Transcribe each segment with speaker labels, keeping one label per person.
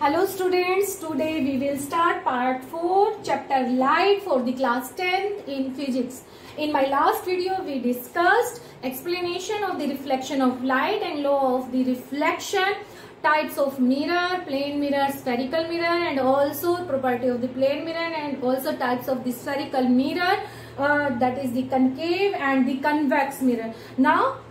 Speaker 1: Hello students, today we will start part 4 chapter light for the class 10th in physics. In my last video we discussed explanation of the reflection of light and law of the reflection, types of mirror, plane mirror, spherical mirror, and also property of the plane mirror, and also types of the spherical mirror, that is the concave and the convex mirror. Now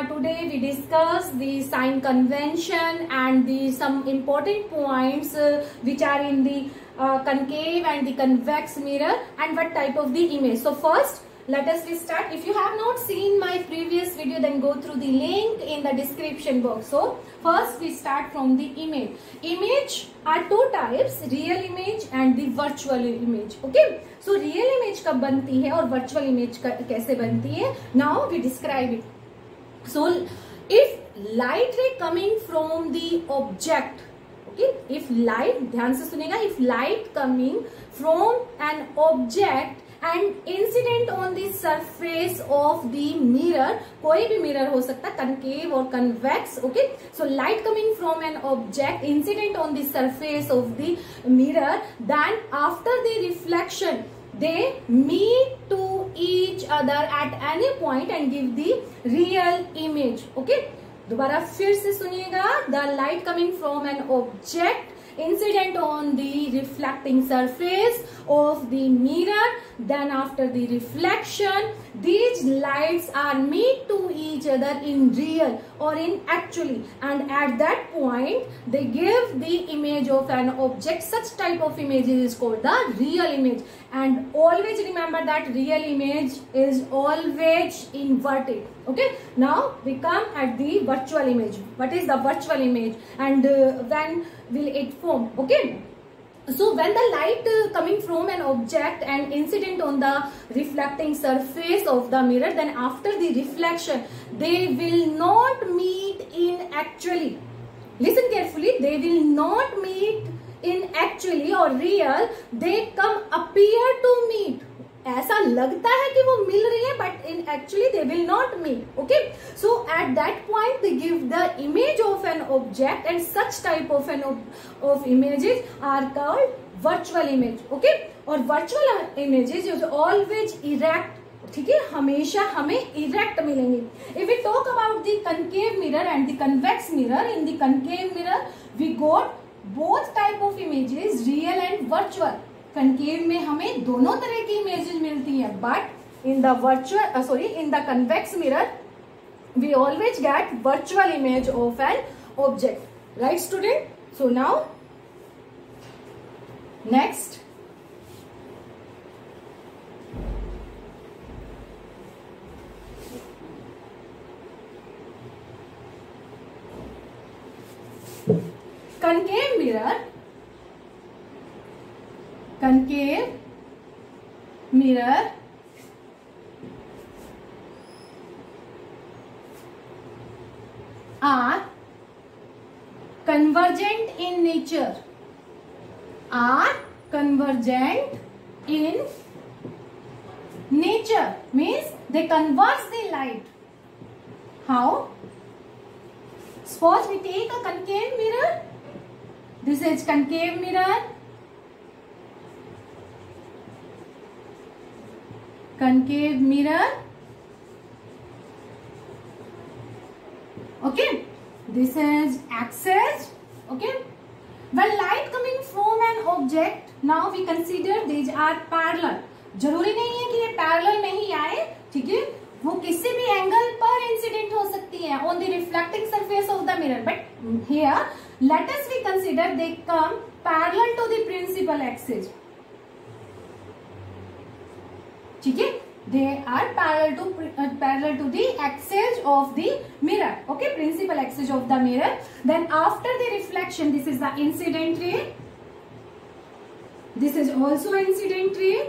Speaker 1: today we discuss the sign convention and the some important points which are in the concave and the convex mirror and what type of the image. So first let us start. If you have not seen my previous video, then go through the link in the description box. So first we start from the image. Image are two types, real image and the virtual image. Okay, so real image कब बनती है और virtual image कैसे बनती है? Now we describe it. So if light ray coming from the object, okay, if light, ध्यान से सुनेगा, if light coming from an object and incident on the surface of the mirror, कोई भी mirror हो सकता है, concave और convex, okay, so light coming from an object incident on the surface of the mirror, then after the reflection they meet to each other at any point and give the real image. Okay, दोबारा फिर से सुनिएगा. The light coming from an object incident on the reflecting surface of the mirror, then after the reflection these lights are meet to each other in real or in actually, and at that point they give the image of an object. Such type of image is called the real image, and always remember that real image is always inverted. Okay, now we come at the virtual image. What is the virtual image and when will it form? Okay, so when the light coming from an object and incident on the reflecting surface of the mirror, then after the reflection they will not meet in actually. Listen carefully, they will not meet in actually or real, they come appear to meet. ऐसा लगता है कि वो मिल रही है, but in actually they will not meet. Okay, so at that point they give the image of an object, and such type of images are called virtual image. Okay, और virtual images is always erect. ठीक है, हमेशा हमें erect मिलेंगे. If we talk about the concave mirror and the convex mirror, in the concave mirror we got both type of images, real and virtual. Concave में हमें दोनों तरह की इमेजेस मिलती हैं, but in the convex mirror we always get virtual image of an object. Right student? So now next, concave mirror are convergent in nature. Means they converge the light. How? Suppose we take a concave mirror. This is concave mirror. Concave mirror. Okay, this is axis. Okay, when light coming from an object, now we consider these are parallel. जरूरी नहीं है कि ये parallel नहीं आए, ठीक है, वो किसी भी एंगल पर इंसिडेंट हो सकती है on the reflecting surface of the mirror, but here let us we consider they come parallel to the principal axis. ठीक है, they are parallel to the axis of the mirror. Okay, principal axis of the mirror. Then after the reflection, this is the incident ray. This is also incident ray.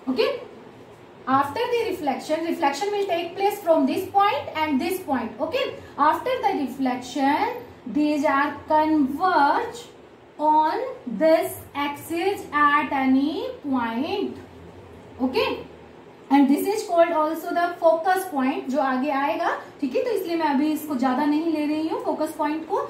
Speaker 1: Okay, after the reflection will take place from this point and this point. Okay, after the reflection these are converge on this axis at any point. Okay, and this is called also the focus point, जो आगे आएगा. ठीक है, तो इसलिए मैं अभी इसको ज्यादा नहीं ले रही हूँ फोकस पॉइंट को.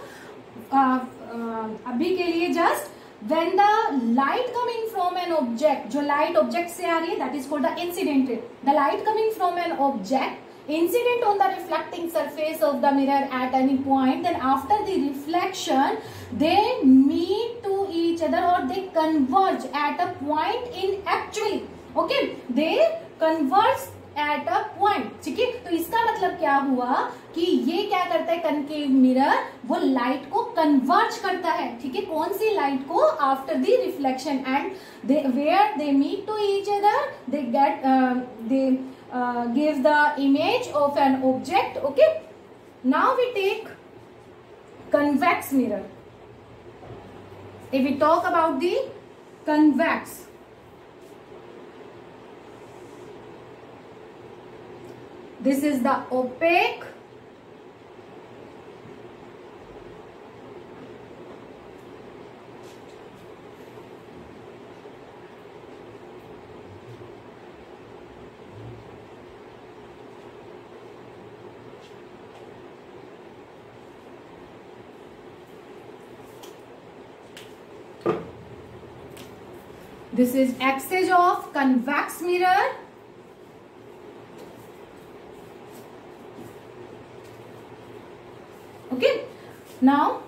Speaker 1: अभी के लिए just when the light coming from an object, जो light object से आ रही है, that is called the incident ray. The light coming from an object incident on the reflecting surface of the mirror at any point, then after the reflection they meet to each other or they converge at a point in actually, okay, they converge at a point. ठीक है, तो इसका मतलब क्या हुआ कि ये क्या करता है, कनकेव मिरर वो लाइट को कन्वर्ज करता है. ठीक है, कौन सी लाइट को, after the reflection and they where they meet to each other they get they give the image of an object. Okay, now we take convex mirror. If we talk about the convex, this is the opaque, this is axis of convex mirror. Okay, now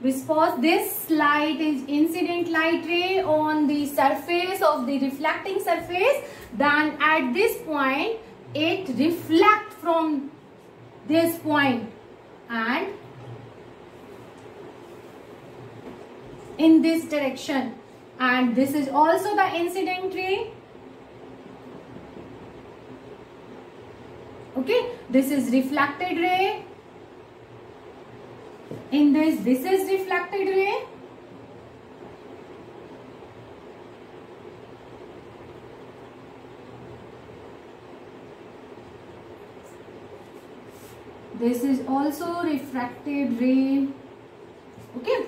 Speaker 1: suppose this light is incident light ray on the surface of the reflecting surface, then at this point it reflects from this point and in this direction, and this is also the incident ray. Okay, this is reflected ray. In this is reflected ray. This is also refracted ray. Okay,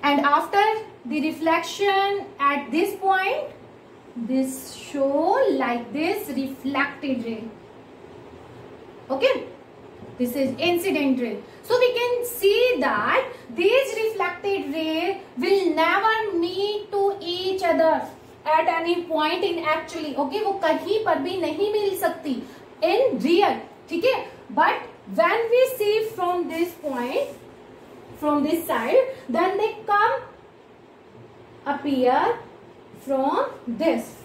Speaker 1: and after the reflection at this point, this show like this reflected ray. Okay, this is incident ray. So we can see that these reflected ray will never meet to each other at any point in actually. Okay, वो कहीं पर भी नहीं मिल सकती in real. ठीक है, but when we see from this point, from this side, then they come appear from this.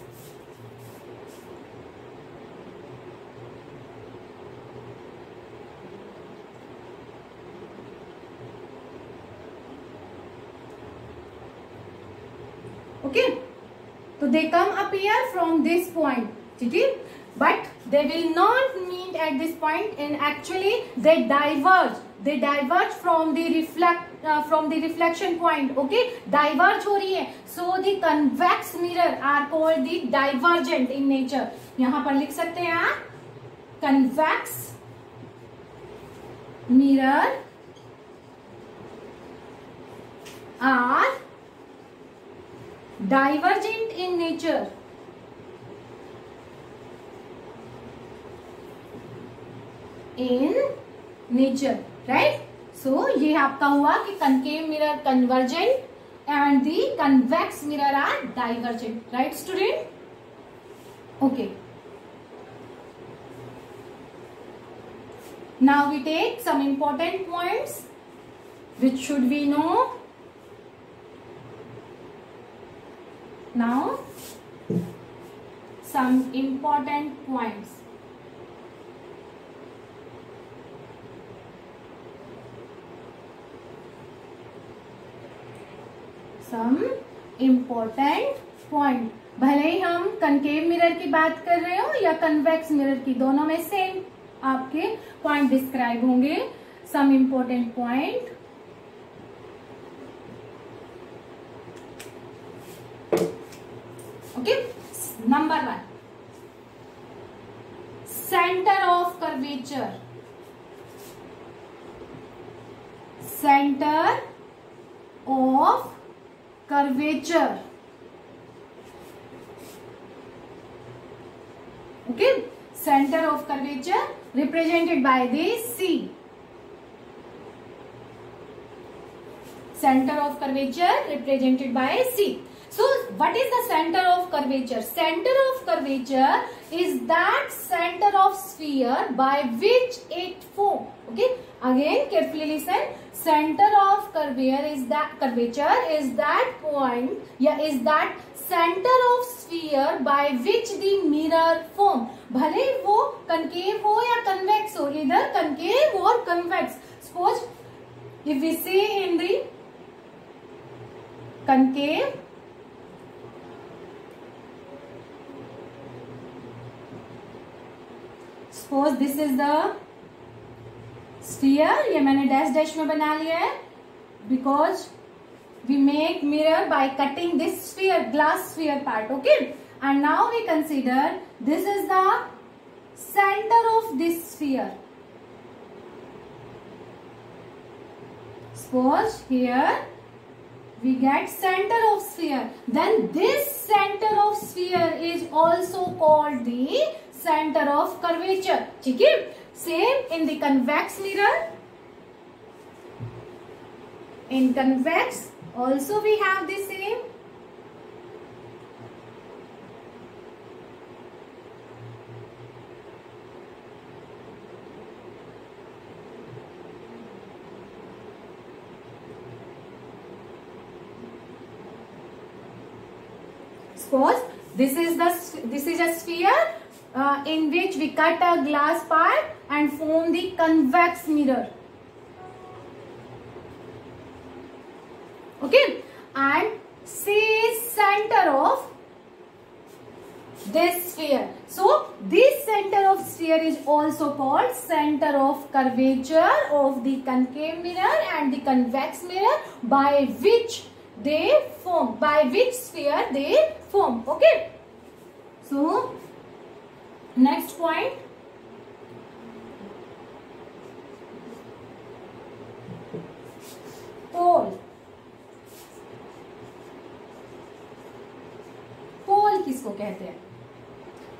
Speaker 1: Okay, so they come appear from this point. Okay, but they will not meet at this point, and actually they diverge. They diverge from the reflection point. Okay, diverge हो रही है. So the convex mirror are called the divergent in nature. यहाँ पर लिख सकते हैं आप, convex mirror are divergent in nature. In nature, right? So ये आपका हुआ कि concave mirror convergent and the convex mirror are divergent, right student? Okay. Now we take some important points which should we know. Now some important points. Some important point. भले ही हम concave mirror की बात कर रहे हो या convex mirror की, दोनों में सेम आपके पॉइंट डिस्क्राइब होंगे. Some important point. Okay, number 1, centre of curvature. Centre of curvature. Okay, center of curvature represented by the C. center of curvature represented by C. So what is the center of curvature? Center of curvature is that center of sphere by which it forms. Okay, again carefully listen. Center of curvature is that point, is that center of sphere by which the mirror form. भले वो concave हो या convex हो, either concave or convex. Suppose if we say in the concave, suppose this is the sphere, ये मैंने dash dash में बना लिया है, because we make mirror by cutting this sphere, glass sphere part. Okay, and now we consider this is the center of this sphere. Suppose here we get center of sphere, then this center of sphere is also called the center of curvature. ठीक है, same in the convex mirror. In convex also we have the same. Suppose this is a sphere in which we cut a glass part and form the convex mirror. Okay, and C is center of this sphere. So this center of sphere is also called center of curvature of the concave mirror and the convex mirror by which they form, by which sphere they form. Okay, so next point, pole. Pole किसको कहते हैं?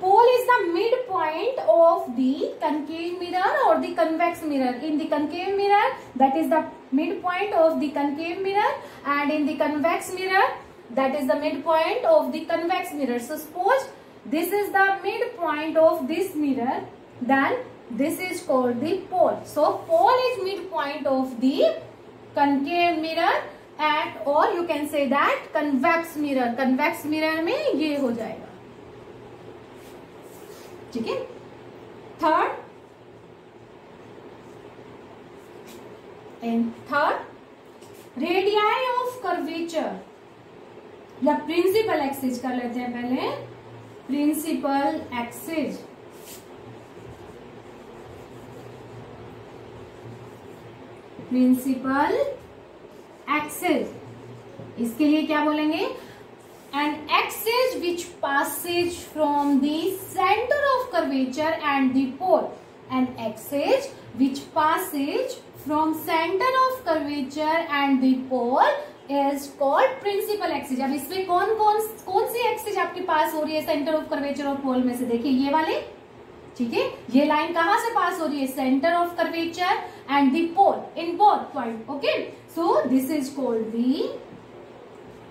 Speaker 1: Pole is the midpoint of the concave mirror or the convex mirror. In the concave mirror, that is the midpoint of the concave mirror, and in the convex mirror, that is the midpoint of the convex mirror. So suppose this is the midpoint of this mirror, then this is called the pole. So pole is midpoint of the concave mirror, and or you can say that convex mirror. Convex mirror में ये हो जाएगा. ठीक है. Third, radii of curvature या principal axis कर लेते हैं पहले. प्रिंसिपल एक्सिस, प्रिंसिपल एक्सिस, इसके लिए क्या बोलेंगे? An axis which passes from the center of curvature and the pole. An axis which passes from center of curvature and the pole is called principal axis. अब इसमें कौन सी axis आपके पास हो रही है सेंटर ऑफ कर्वेचर और पोल में से? देखिए ये वाले. ठीक है, ये लाइन कहां से पास हो रही है? Centre of curvature and the pole, in both point. Okay, so this is called the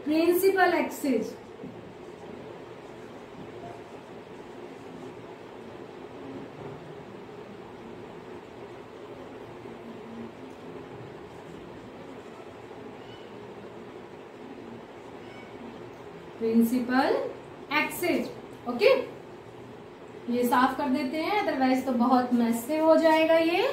Speaker 1: principal axis. Principal axis. Okay, ये साफ कर देते हैं, अदरवाइज तो बहुत मैसे हो जाएगा ये.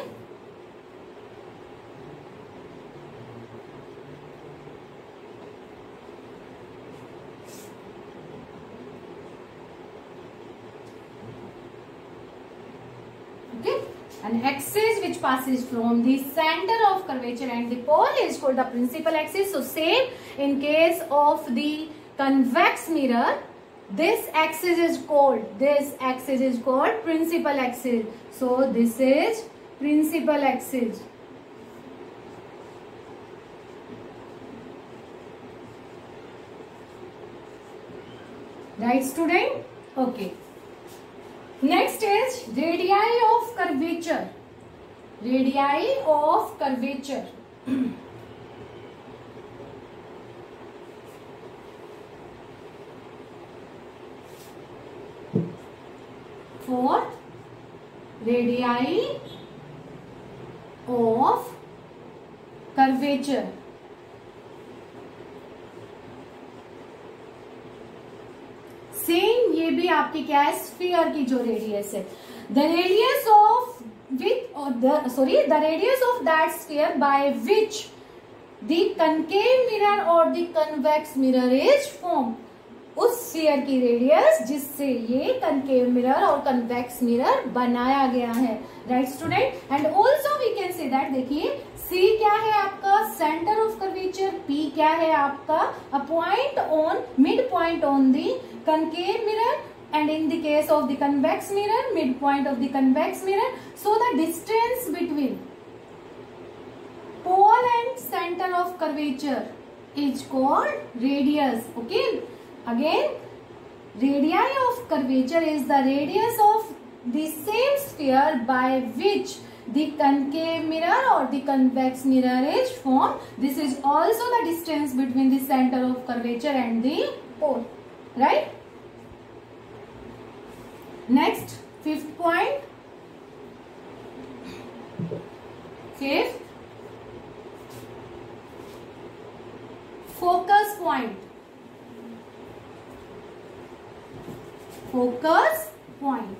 Speaker 1: An axis which passes from the center of curvature and the pole is called the principal axis. So same in case of the convex mirror, this axis is called principal axis. So this is principal axis. Right, student? Okay. Next is radii of curvature. Radii of curvature. radii of curvature. Same ये भी आपकी क्या है, sphere की जो radius है, the radius of the radius of that sphere by which the concave mirror or the convex mirror is formed. उस sphere की रेडियस जिससे ये कनकेव मिरर और कन्वेक्स मिरर बनाया गया है, right student. And also we can say that, देखिए C क्या है आपका, सेंटर ऑफ कर्वेचर, P क्या है आपका, अ point on, mid point on the concave mirror, and in the case of the convex mirror, midpoint of the convex mirror. So the distance between pole and center of curvature is called radius. Okay, again radii of curvature is the radius of the same sphere by which the concave mirror or the convex mirror is formed. This is also the distance between the center of curvature and the pole, right? Next, fifth point. Fifth, focus point. Focus point.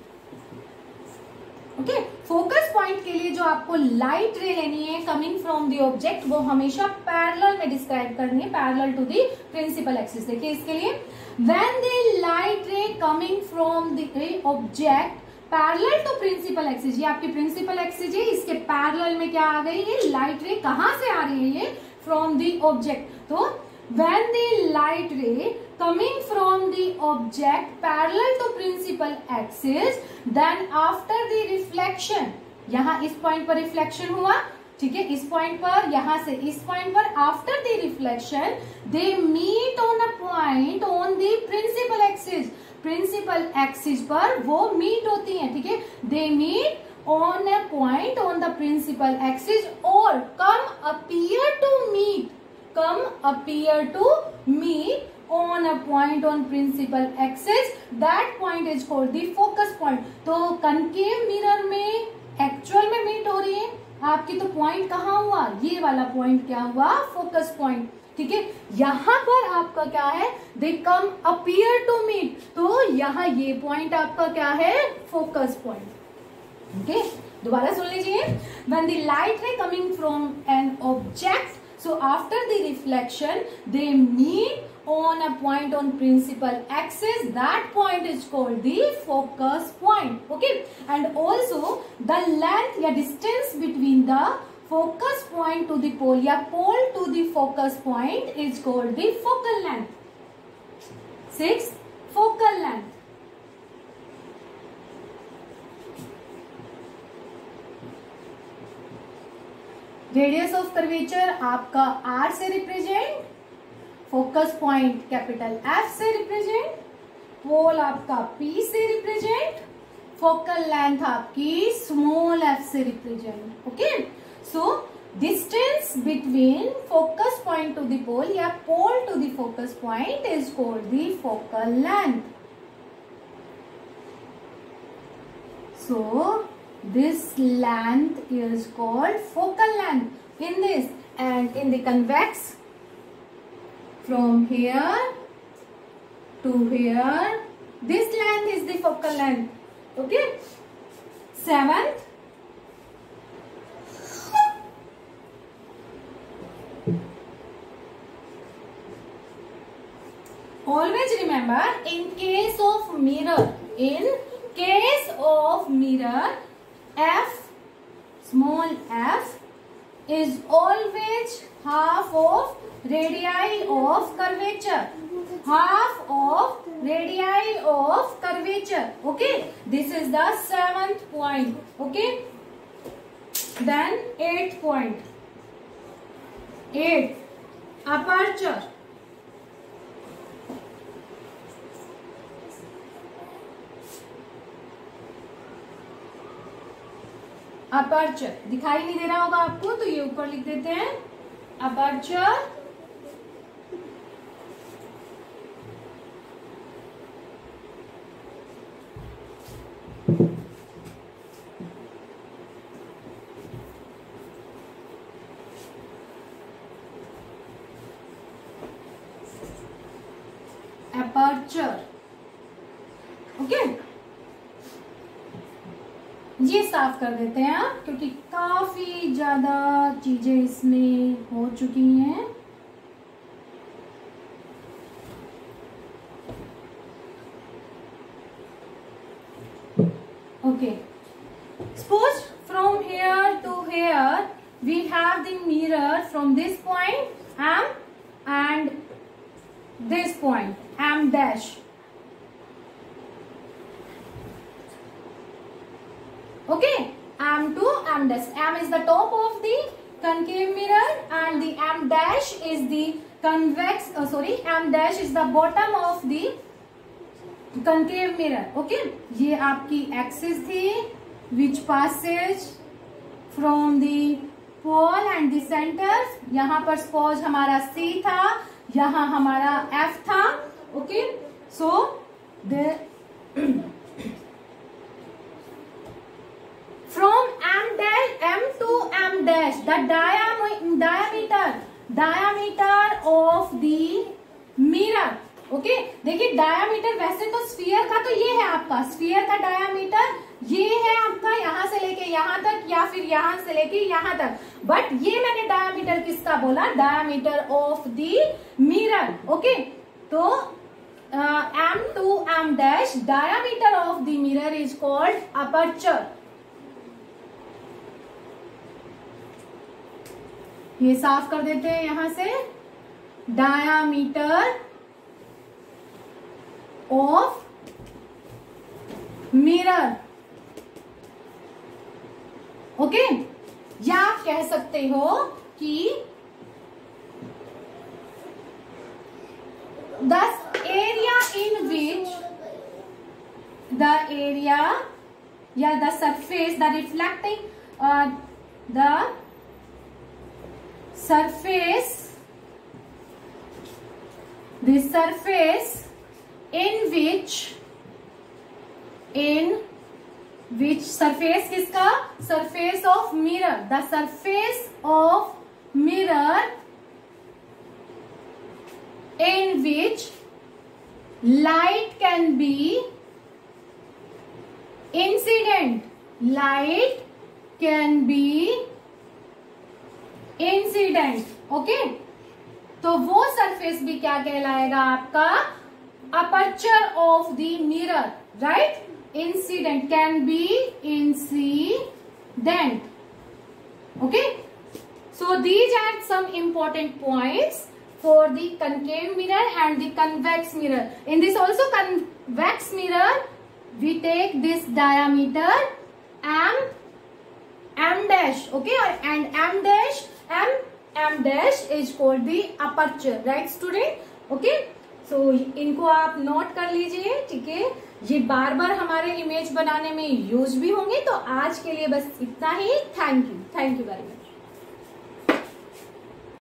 Speaker 1: Okay, focus point के लिए जो आपको light रे लेनी है coming from the object, वो हमेशा parallel में डिस्क्राइब करनी है, parallel to the principal axis. देखिए इसके लिए, when the light ray coming from the object parallel to principal axis, ये आपकी प्रिंसिपल एक्सिस है, इसके पैरेलल में क्या आ गई, ये लाइट रे कहां से आ रही है, ये फ्रॉम द ऑब्जेक्ट. तो when the light ray coming from the object parallel to principal axis, then after the reflection, यहाँ इस पॉइंट पर रिफ्लेक्शन हुआ, ठीक है, इस पॉइंट पर, यहां से इस पॉइंट पर, after the reflection they meet on a point on the principal axis, principal axis पर वो मीट होती हैं, ठीक है, they meet on a point on the principal axis और come appear to meet on a point on principal axis. That point is called the focus point. तो concave mirror में actual में मीट हो रही है आपकी, तो पॉइंट कहाँ हुआ, ये वाला पॉइंट क्या हुआ, फोकस पॉइंट. ठीक है, यहां पर आपका क्या है, दे कम अपीयर टू मीट, तो यहाँ ये पॉइंट आपका क्या है, फोकस पॉइंट. ओके, दोबारा सुन लीजिए. When the light ray coming from an object, so after the reflection they meet on a point on principal axis, that point is called the focus point. Okay, and also the length या distance between the focus point to the pole या pole to the focus point is called the focal length. 6, focal length. Radius of curvature आपका R से represent, focus point capital F से represent, pole आपका P से represent, focal length आपकी small f से represent. Okay, so distance between focus point to the pole या pole to the focus point is called the focal length. So this length is called focal length in this, and in the convex from here to here, this length is the focal length. Okay, 7th, always remember, in case of mirror, f, small f is always half of radii of curvature, half of radii of curvature. Okay, this is the 7th point. Okay, then 8th point, 8, aperture. Aperture दिखाई नहीं दे रहा होगा आपको, तो ये ऊपर लिख देते हैं, अपर्चर. अपर्चर। ओके, ये साफ कर देते हैं आप, क्योंकि काफी ज्यादा चीजें इसमें हो चुकी हैं। Okay, suppose from here to here we have the mirror from this point M and this point M dash. Okay, M to M dash. M is the top of the concave mirror and the M dash is the convex. M dash is the bottom of the concave mirror. Okay, ये आपकी axis थी विच passes from the pole and the centers. यहाँ पर suppose हमारा C था, यहाँ हमारा F था. Okay, so from M to M dash, the diameter of the mirror. Okay, देखिए डायामीटर वैसे तो स्फीयर का तो ये है आपका, स्फीयर का डायामीटर ये है आपका यहाँ से लेके यहाँ तक या फिर यहाँ से लेके यहाँ तक, बट ये मैंने डायामीटर किसका बोला, diameter of the mirror. Okay, तो M to M dash diameter of the mirror is called aperture. ये साफ कर देते हैं यहां से, डायामीटर ऑफ मिरर. ओके, या आप कह सकते हो कि the area in which the area या the surface the reflecting the surface in which surface किसका, surface of mirror, the surface of mirror in which light can be incident, light can be incident. Okay, तो वो surface भी क्या कहलाएगा आपका, aperture of the mirror. Right, incident can be incident. Okay, so these are some important points for the concave mirror and the convex mirror. In this also convex mirror we take this diameter M dash. Okay, and M dash is called the aperture. Right student? Okay, so इनको आप note कर लीजिए. ठीक है, ये बार बार हमारे image बनाने में यूज भी होंगे. तो आज के लिए बस इतना ही. Thank you very much.